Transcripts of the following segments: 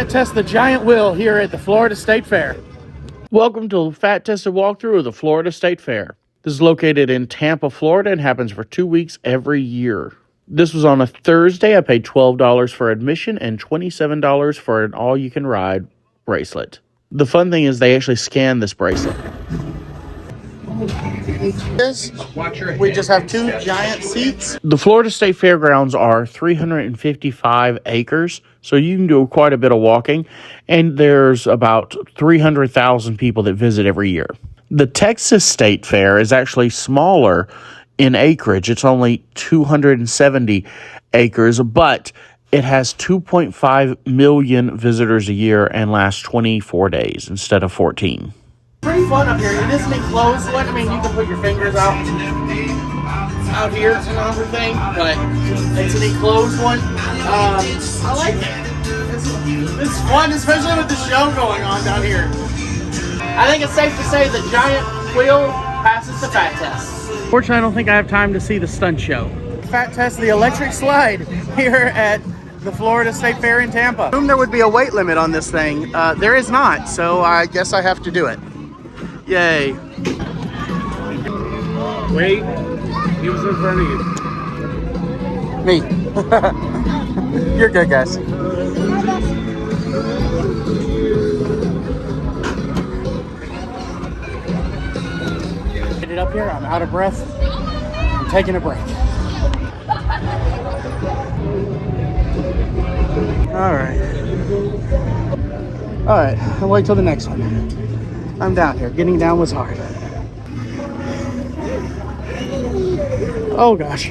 Fat test the giant wheel here at the Florida State Fair. Welcome to the Fat Tested walkthrough of the Florida State Fair. This is located in Tampa, Florida, and happens for 2 weeks every year. This was on a Thursday. I paid $12 for admission and $27 for an all-you-can-ride bracelet. The fun thing is they actually scan this bracelet. We just have 2 giant seats. The Florida State Fairgrounds are 355 acres, so you can do quite a bit of walking, and there's about 300,000 people that visit every year. The Texas State Fair is actually smaller in acreage. It's only 270 acres, but it has 2.5 million visitors a year and lasts 24 days instead of 14. Pretty fun up here. It isn't enclosed one. I mean, you can put your fingers out here and everything, but it's an enclosed one. I like it. It's fun, especially with the show going on down here. I think it's safe to say the giant wheel passes the fat test. Fortunately, I don't think I have time to see the stunt show. Fat test the electric slide here at the Florida State Fair in Tampa. I assumed there would be a weight limit on this thing. There is not, so I guess I have to do it. Yay. Wait, he was in front of you. Me. You're good, guys. Get it up here. I'm out of breath. I'm taking a break. All right, I'll wait till the next one. I'm down here. Getting down was hard. Oh gosh.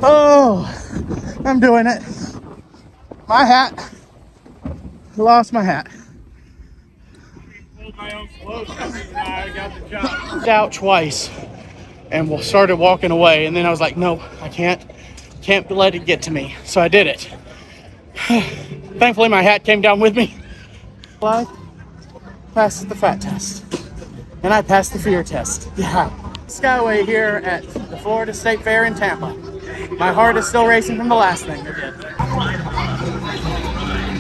Oh, I'm doing it. My hat. Lost my hat. I got the job. Out twice and started walking away, and then I was like, no, I can't let it get to me. So I did it. Thankfully my hat came down with me. Passes the fat test. And I passed the fear test. Yeah. Skyway here at the Florida State Fair in Tampa. My heart is still racing from the last thing I did.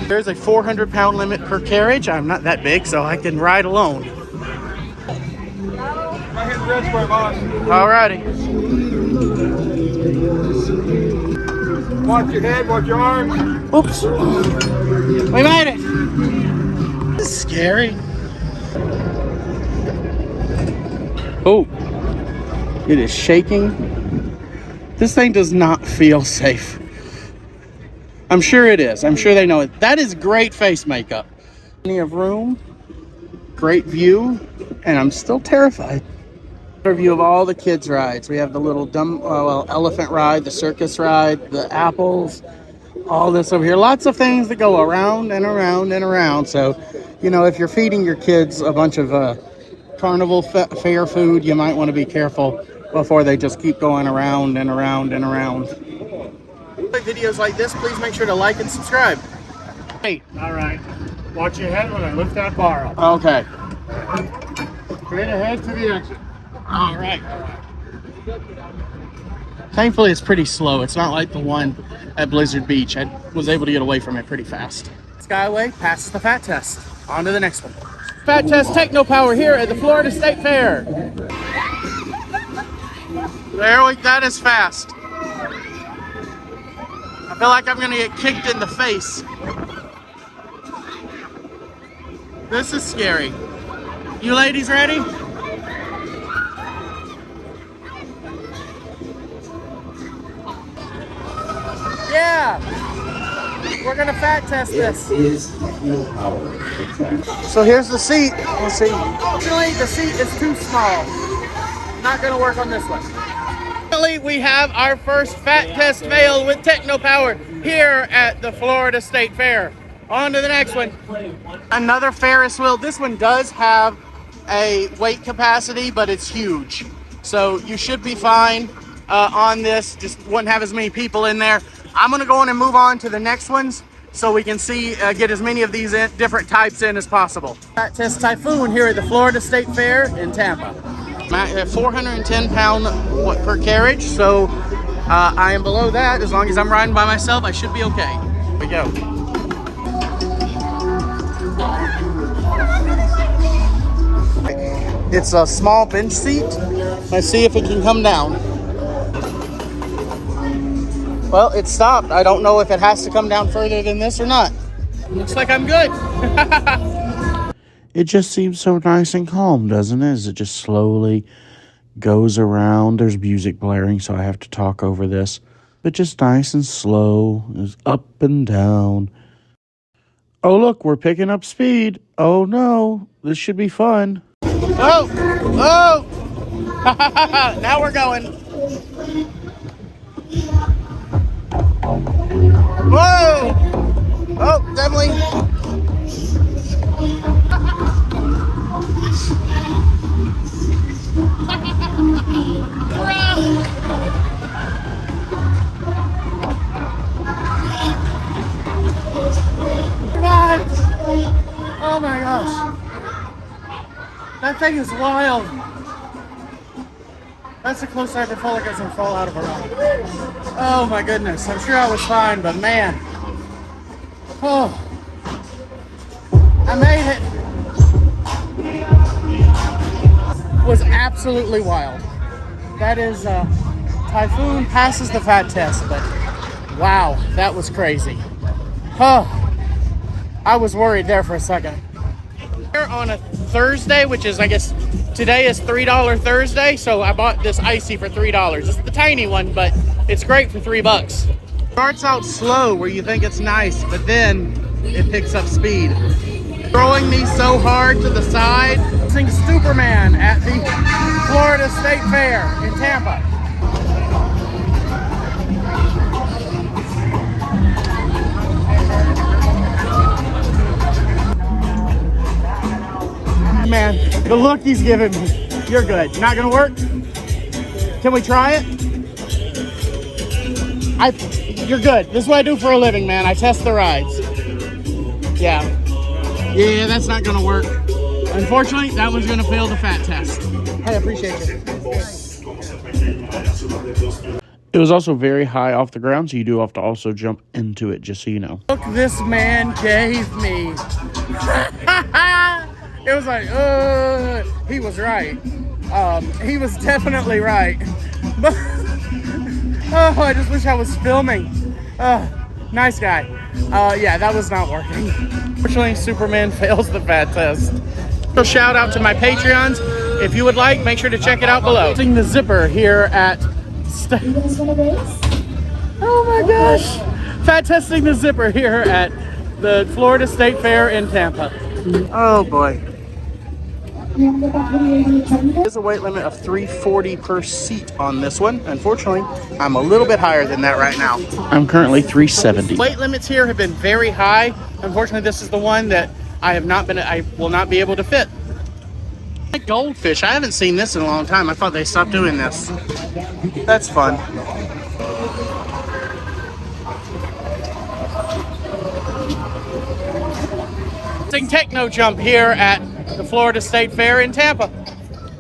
There's a 400-pound limit per carriage. I'm not that big, so I can ride alone. Alrighty. Watch your head, watch your arms. Oops. We made it. This is scary. Oh, it is shaking. This thing does not feel safe. I'm sure it is. I'm sure they know it. That is great face makeup. Plenty of room, great view, and I'm still terrified. View of all the kids' rides. We have the little elephant ride, the circus ride, the apples, all this over here. Lots of things that go around and around and around. So, you know, if you're feeding your kids a bunch of carnival fair food, you might want to be careful before they just keep going around and around and around. Videos like this, please make sure to like and subscribe. Hey. All right. Watch your head when I lift that bar up. Okay. Straight ahead to the exit. All right. Thankfully, it's pretty slow. It's not like the one at Blizzard Beach. I was able to get away from it pretty fast. Skyway passes the fat test. On to the next one. Fat test techno power here at the Florida State Fair. That is fast. I feel like I'm gonna get kicked in the face. This is scary. You ladies ready? Yeah, we're gonna fat test this. So here's the seat. Let's see. Unfortunately, the seat is too small. Not gonna work on this one. Finally, we have our first fat test failed with Techno Power here at the Florida State Fair. On to the next one. Another Ferris wheel. This one does have a weight capacity, but it's huge. So you should be fine on this. Just wouldn't have as many people in there. I'm gonna go on and move on to the next ones so we can see, get as many of these different types in as possible. Fat test Typhoon here at the Florida State Fair in Tampa. 410 pound per carriage, so I am below that. As long as I'm riding by myself, I should be okay. Here we go. It's a small bench seat. Let's see if it can come down. Well, it stopped. I don't know if it has to come down further than this or not. Looks like I'm good. It just seems so nice and calm, doesn't it? As it just slowly goes around. There's music blaring, so I have to talk over this. But just nice and slow. It's up and down. Oh, look, we're picking up speed. Oh, no. This should be fun. Oh! Oh! Now we're going. Whoa! Oh, definitely. God. Oh my gosh. That thing is wild. That's the closest I ever felt like I was gonna fall out of a rock. Oh my goodness. I'm sure I was fine, but man. Oh. I made it. It was absolutely wild. That is Typhoon passes the fat test, but wow, that was crazy. Oh. I was worried there for a second. Here on a Thursday, which is, I guess, today is $3 Thursday, so I bought this icy for $3. It's the tiny one, but it's great for $3. Starts out slow where you think it's nice, but then it picks up speed. Throwing me so hard to the side. Sing Superman at the Florida State Fair in Tampa. Man, the look he's giving me. You're good. Not gonna work? Can we try it? You're good. This is what I do for a living, man. I test the rides. Yeah. Yeah, that's not gonna work. Unfortunately, that one's gonna fail the fat test. Hey, I appreciate you. It was also very high off the ground, so you do have to also jump into it, just so you know. Look, this man gave me. It was like, he was right. He was definitely right. But oh, I just wish I was filming. Nice guy. Yeah, that was not working. Unfortunately, Superman fails the fat test. So shout out to my Patreons. If you would like, make sure to check it out below. Using the zipper here at oh my gosh. Fat testing the zipper here at the Florida State Fair in Tampa. Oh boy. There's a weight limit of 340 per seat on this one. Unfortunately, I'm a little bit higher than that right now. I'm currently 370. Weight limits here have been very high. Unfortunately, this is the one that I will not be able to fit. Goldfish, I haven't seen this in a long time. I thought they stopped doing this. That's fun. Techno Jump here at the Florida State Fair in Tampa.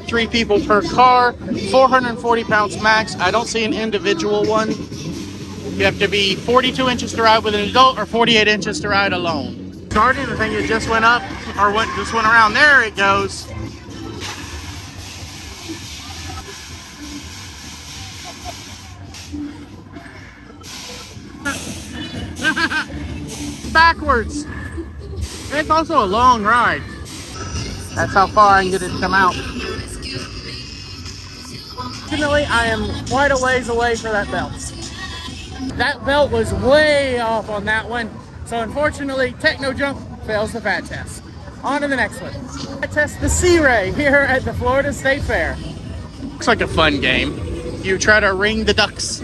3 people per car, 440 pounds max. I don't see an individual one. You have to be 42 inches to ride with an adult or 48 inches to ride alone. Starting, the thing, it just went up, or just went around. There it goes. Backwards. It's also a long ride. That's how far I can get it to come out. Fortunately, I am quite a ways away for that belt. That belt was way off on that one. So unfortunately, Techno Jump fails the fat test. On to the next one. I test the Sea Ray here at the Florida State Fair. Looks like a fun game. You try to ring the ducks.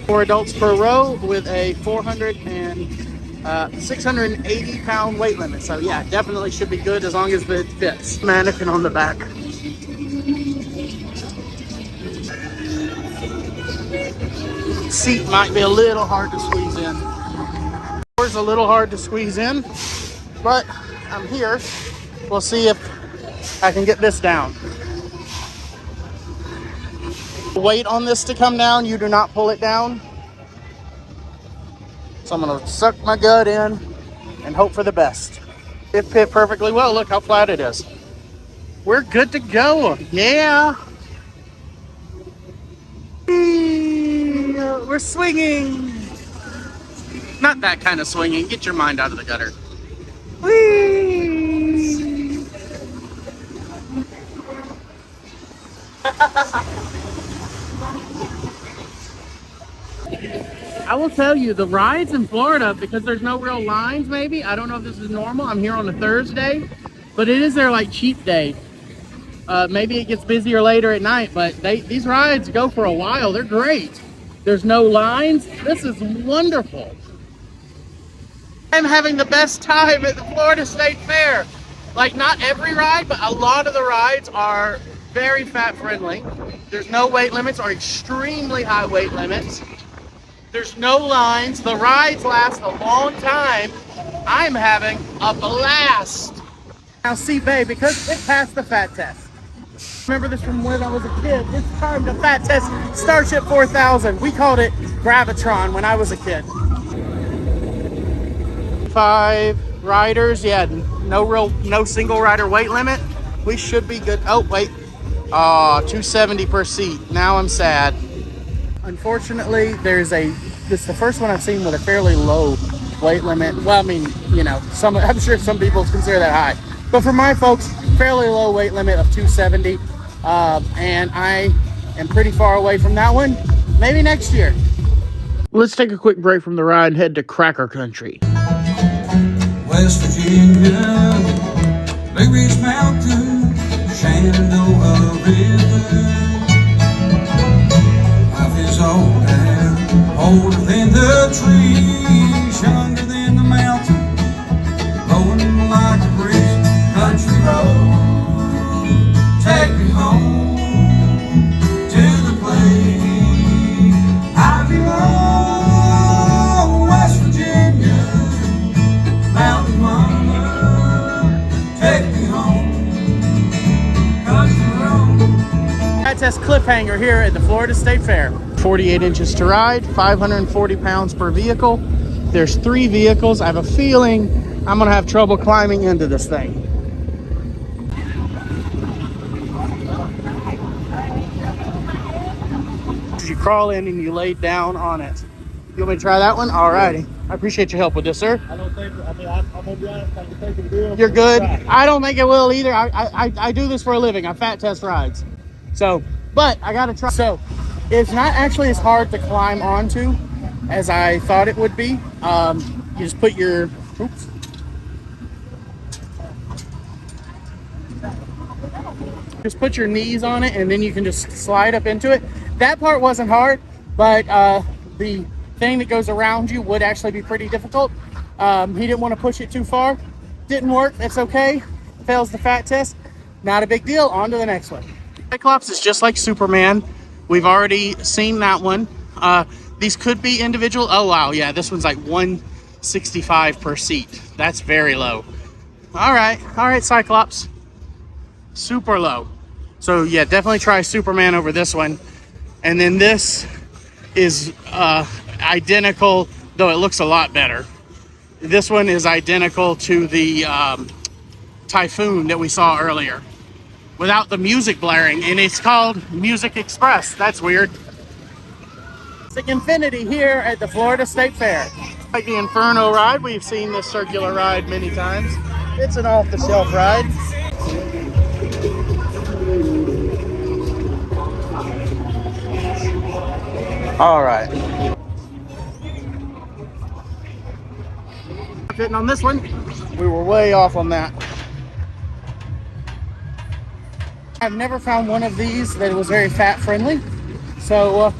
4 adults per row with a 680 pound weight limit. So yeah, definitely should be good as long as it fits. Mannequin on the back. Seat might be a little hard to squeeze in. Door's a little hard to squeeze in, but I'm here. We'll see if I can get this down. Wait on this to come down. You do not pull it down. So I'm gonna suck my gut in and hope for the best. It fit perfectly well. Look how flat it is. We're good to go. Yeah. We're swinging. Not that kind of swinging. Get your mind out of the gutter. Whee! I will tell you, the rides in Florida, because there's no real lines, maybe. I don't know if this is normal. I'm here on a Thursday, but it is their like cheap day. Maybe it gets busier later at night, but these rides go for a while. They're great. There's no lines. This is wonderful. I'm having the best time at the Florida State Fair. Like, not every ride, but a lot of the rides are very fat friendly. There's no weight limits or extremely high weight limits. There's no lines. The rides last a long time. I'm having a blast. Now see, babe, because it passed the fat test. Remember this from when I was a kid. It's time to fat test Starship 4000. We called it Gravitron when I was a kid. 5 riders, yeah, no single rider weight limit. We should be good. Oh, wait. 270 per seat. Now I'm sad. Unfortunately, this is the first one I've seen with a fairly low weight limit. Well, I mean, you know, I'm sure some people consider that high. But for my folks, fairly low weight limit of 270. And I am pretty far away from that one. Maybe next year. Let's take a quick break from the ride and head to Cracker Country. West Virginia, Blue Ridge Mountain, Shenandoah River. Life is old and older than the trees, younger than the mountain, blowing like a breeze. Country road, take me home to the place I belong. West Virginia, mountain mama, take me home. Country road. That's Cliffhanger here at the Florida State Fair. 48 inches to ride, 540 pounds per vehicle. There's 3 vehicles. I have a feeling I'm gonna have trouble climbing into this thing. You crawl in and you lay down on it. You want me to try that one? Alrighty. I appreciate your help with this, sir. I'm gonna be honest, I can take the wheel. You're good. I don't think it will either. I do this for a living. I fat test rides. So, but I gotta try. So, it's not actually as hard to climb onto as I thought it would be. You just put your, just put your knees on it and then you can just slide up into it. That part wasn't hard, but the thing that goes around you would actually be pretty difficult. He didn't want to push it too far. Didn't work. That's okay. Fails the fat test. Not a big deal. On to the next one. Cyclops is just like Superman. We've already seen that one. These could be individual. Oh, wow. Yeah, this one's like 165 per seat. That's very low. All right, Cyclops. Super low. So, yeah, definitely try Superman over this one. And then this is identical, though it looks a lot better. This one is identical to the Typhoon that we saw earlier, without the music blaring, and it's called Music Express. That's weird. It's like Infinity here at the Florida State Fair. Like the Inferno ride, we've seen this circular ride many times. It's an off-the-shelf ride. All right. Fitting on this one. We were way off on that. I've never found one of these that was very fat friendly. So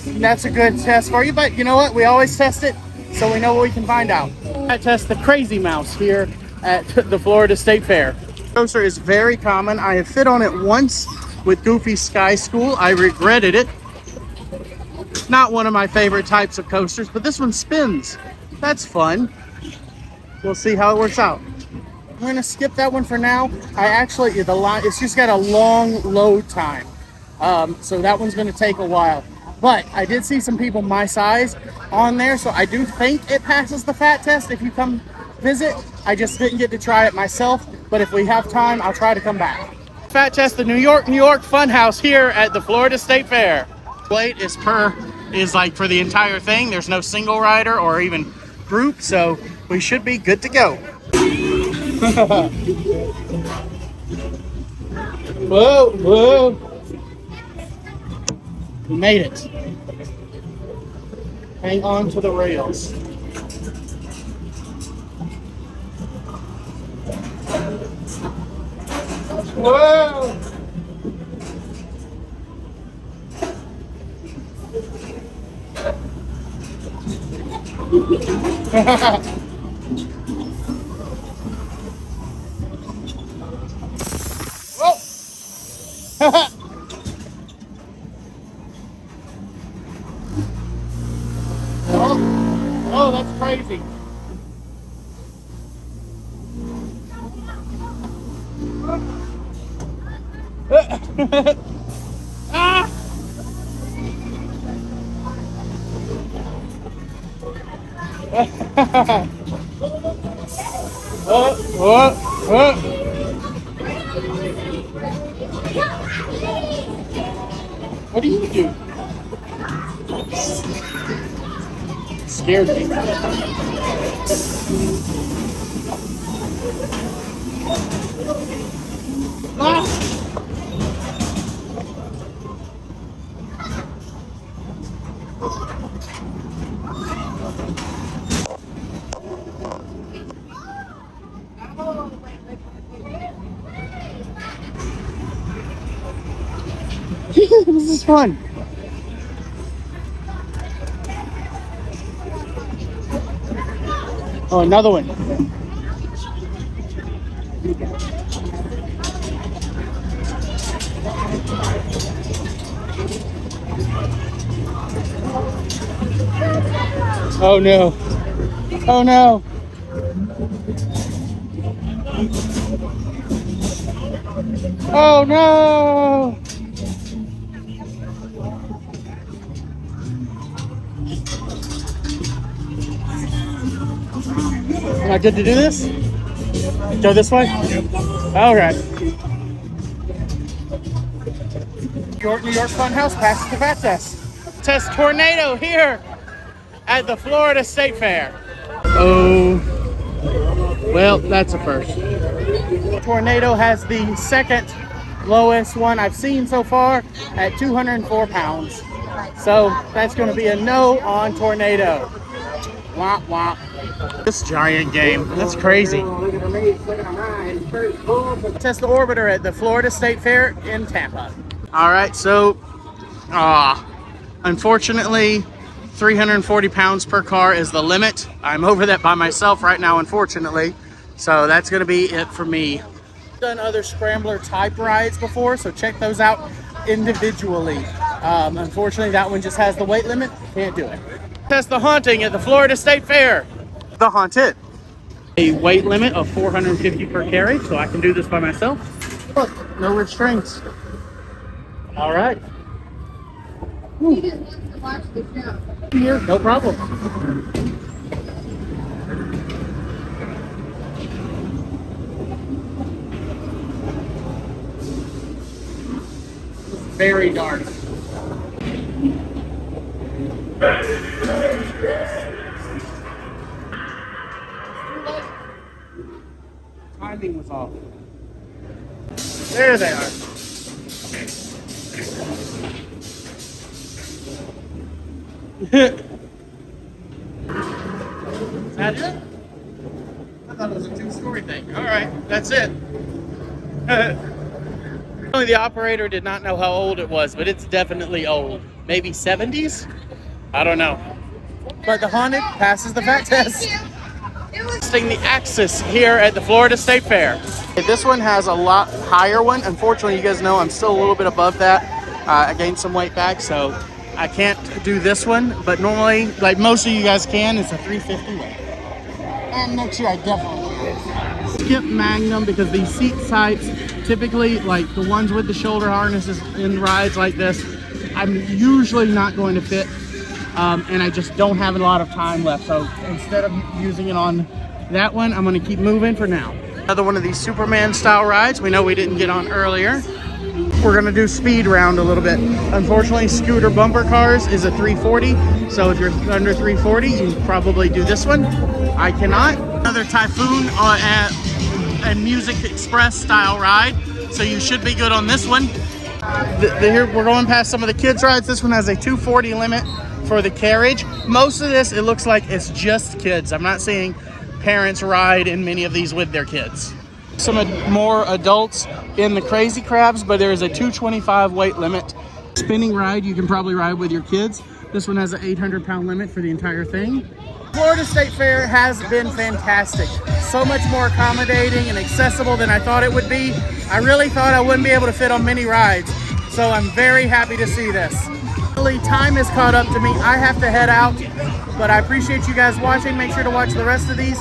that's a good test for you. But you know what? We always test it so we know what we can find out. I test the Crazy Mouse here at the Florida State Fair. Coaster is very common. I have fit on it once with Goofy Sky School. I regretted it. Not one of my favorite types of coasters, but this one spins. That's fun. We'll see how it works out. I'm gonna skip that one for now. It's just got a long load time. So that one's gonna take a while. But I did see some people my size on there, so I do think it passes the fat test if you come visit. I just didn't get to try it myself, but if we have time, I'll try to come back. Fat Test the New York Funhouse here at the Florida State Fair. Plate is like for the entire thing. There's no single rider or even group, so we should be good to go. Whoa, whoa. We made it. Hang on to the rails. Whoa! Whoa! Oh, that's crazy. Ah! What do you do? Scared me. Ah! This is fun. Oh, another one. Oh no. Oh no. Oh no. Am I good to do this? Go this way? All right. New York Funhouse passes the fat test. Test tornado here at the Florida State Fair. Oh, well, that's a first. Tornado has the second lowest one I've seen so far at 204 pounds. So that's going to be a no on tornado. Womp womp. This giant game, that's crazy. Test the orbiter at the Florida State Fair in Tampa. All right, so unfortunately 340 pounds per car is the limit. I'm over that by myself right now, unfortunately. So that's gonna be it for me. I've done other scrambler type rides before, so check those out individually. Unfortunately, that one just has the weight limit. Can't do it. Test the haunting at the Florida State Fair. The haunted. A weight limit of 450 per carry, so I can do this by myself. Look, no restraints. All right. Here, no problem. Very dark. Timing was off. There they are. Is that it? I thought it was a two-story thing. All right, that's it. Only the operator did not know how old it was, but it's definitely old. Maybe 70s? I don't know. But the haunted passes the fat test. Testing the Axis here at the Florida State Fair. This one has a lot higher one. Unfortunately, you guys know I'm still a little bit above that. I gained some weight back, so I can't do this one. But normally, like most of you guys can, it's a 350 weight. And next year I definitely can. Skip Magnum because these seat types, typically like the ones with the shoulder harnesses in rides like this, I'm usually not going to fit. And I just don't have a lot of time left. So instead of using it on that one, I'm going to keep moving for now. Another one of these Superman style rides we know we didn't get on earlier. We're gonna do speed round a little bit. Unfortunately, scooter bumper cars is a 340. So if you're under 340, you can probably do this one. I cannot. Another Typhoon and Music Express style ride. So you should be good on this one. Here we're going past some of the kids rides. This one has a 240 limit for the carriage. Most of this, it looks like it's just kids. I'm not seeing parents ride in many of these with their kids. Some more adults in the Crazy Crabs, but there is a 225 weight limit. Spinning ride, you can probably ride with your kids. This one has an 800-pound limit for the entire thing. Florida State Fair has been fantastic. So much more accommodating and accessible than I thought it would be. I really thought I wouldn't be able to fit on many rides, so I'm very happy to see this. Really, time is caught up to me. I have to head out, but I appreciate you guys watching. Make sure to watch the rest of these.